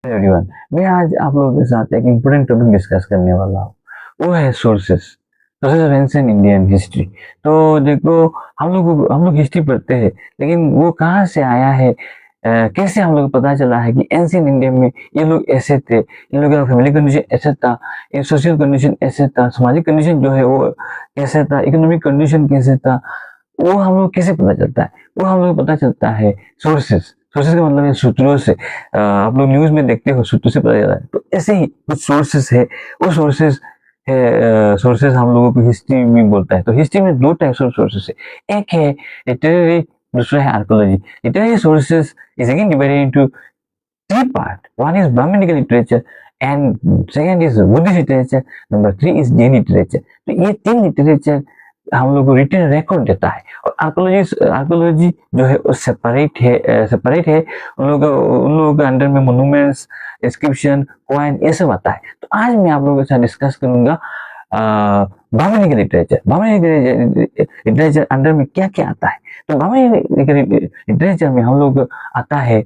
Everyone, मैं आज आप लोगों के साथ एक इम्पोर्टेंट टॉपिक डिस्कस करने वाला हूँ। वो है sources sources of ancient Indian history. तो देखो, हम लोग हिस्ट्री पढ़ते हैं, लेकिन वो कहाँ से आया है, कैसे हम लोग को पता चला है कि एंशिएंट इंडिया में ये लोग ऐसे थे, इन लोगों का फैमिली कंडीशन ऐसा था, इन सोशल कंडीशन ऐसे था, सामाजिक कंडीशन जो है वो कैसे था, इकोनॉमिक कंडीशन कैसे था, वो हम लोग कैसे पता चलता है? वो हम लोग पता चलता है सोर्सेस। सोर्सेस का मतलब है सूत्रों से। आप लोग न्यूज़ में देखते हो, सूत्रों से पता चलता है। तो ऐसे ही कुछ सोर्सेस है, वो सोर्सेस है, सोर्सेस हम लोगों को हिस्ट्री में बोलता है। तो हिस्ट्री में दो टाइप्स ऑफ सोर्सेस है, एक है लिटरेरी, दूसरा है archaeology. Literary sources is again divided into three part. One is Brahminical literature and second is Buddhist literature. Number three is Jain literature. तो ये तीन लिटरेचर हम लोग को रिटन रिकॉर्ड देता है। और आर्कोलॉजी जो है वो सेपरेट है। उन लोगों के अंडर में मोनूमेंट्स, इंस्क्रिप्शन, कॉइन ये सब आता है। तो आज मैं आप लोगों के साथ डिस्कस करूंगा Brahmanic literature. Brahmanic literature under में क्या क्या आता है? तो ब्राह्मणिक लिटरेचर में हम लोग आता है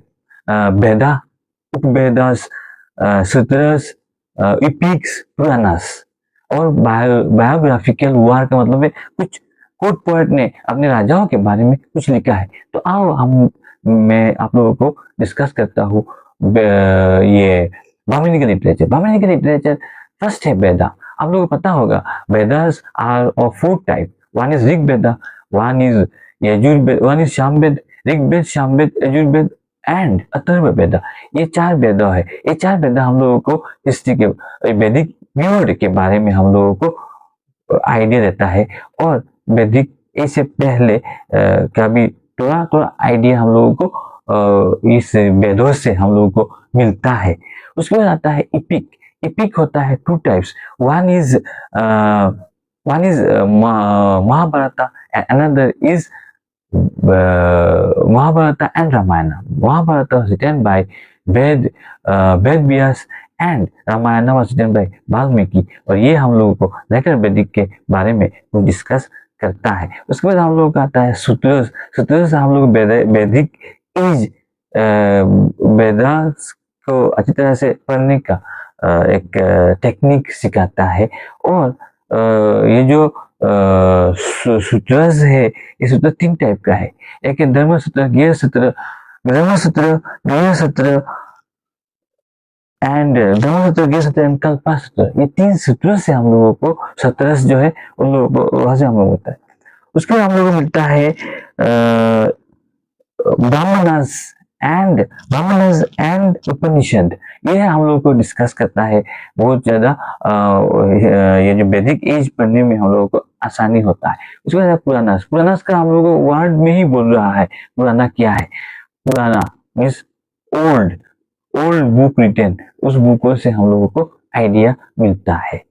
वेदा, उपवेदास, सूत्रस, इपिक्स, पुराणास। और बायोग्राफिकल वार का मतलब है कुछ कोर्ट पोएट ने अपने राजाओं के बारे में कुछ लिखा है। तो आओ मैं आप लोगों को डिस्कस करता हूँ ये Brahmanic literature. Brahmanic literature first है वेदा। आप लोगों को पता होगा Vedas are of four type. One is Rig Veda, one is Yajurveda, one is Samaveda, Rigveda, Samaveda, Yajurveda and Atharva Veda. ये चार वेदा है। ये चार वेदा हम लोगों को हिस्ट्री के वैदिक पीरियड के बारे में हम लोगों को आइडिया देता है। और वैदिक इससे पहले का भी थोड़ा थोड़ा आइडिया हम लोगों को इस वेदों से हम लोगों को मिलता है। उसके बाद आता है इपिक। इपिक होता है two types. One is Mahabharata and another is Mahabharata and Ramayana. Mahabharata was written by Ved Vyas and Ramayana was written by Valmiki. और ये हम लोगों को लेटर वैदिक के बारे में डिस्कस करता है। उसके बाद हम लोग का आता है सूत्रस। सूत्रस हम लोग वैदिक एज वेदास को अच्छी तरह से पढ़ने का एक टेक्निक सिखाता है। और ये जो सूत्रस है, ये सूत्र तीन टाइप का है। एक है धर्म सूत्र, ज्ञेय सूत्र, धर्म सूत्र, ज्ञेय सूत्र एंड धर्म सूत्र, ज्ञेय सूत्र एंड कल्पा सूत्र। ये तीन सूत्रों से हम लोगों को सत्रस जो है उन लोगों को वहां से हम लोग होता है। उसके बाद हम लोगों को मिलता है ब्राह्मणस एंड उपनिषद। ये हम लोग को डिस्कस करता है बहुत ज्यादा। ये जो वैदिक एज पढ़ने में हम लोगों को आसानी होता है। उसके बाद पुराणास। पुराणास का हम लोग को वर्ड में ही बोल रहा है पुराना क्या है। पुराना means old, old book written. उस बुकों से हम लोगों को आइडिया मिलता है।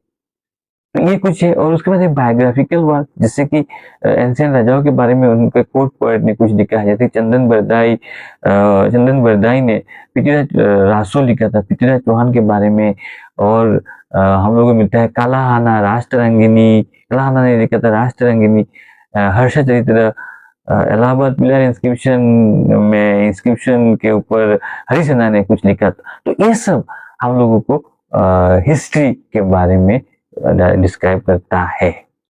तो ये कुछ है। और उसके बाद एक बायोग्राफिकल वर्क, जिससे कि एंशिएंट राजाओं के बारे में उनके कोर्ट पोएट ने कुछ लिखा है। जैसे चंदन बरदाई ने पृथ्वीराज रासो लिखा था पृथ्वीराज चौहान के बारे में। और हम लोगों को मिलता है कालाहाना राष्ट्ररंगिनी। कालाहाना ने लिखा था राष्ट्ररंगिनी। हर्षचरित्र, इलाहाबाद पिलर इंस्क्रिप्शन में इंस्क्रिप्शन के ऊपर हरिसेना ने कुछ लिखा था। तो ये सब हम लोगों को हिस्ट्री के बारे में डिस्क्राइब करता है।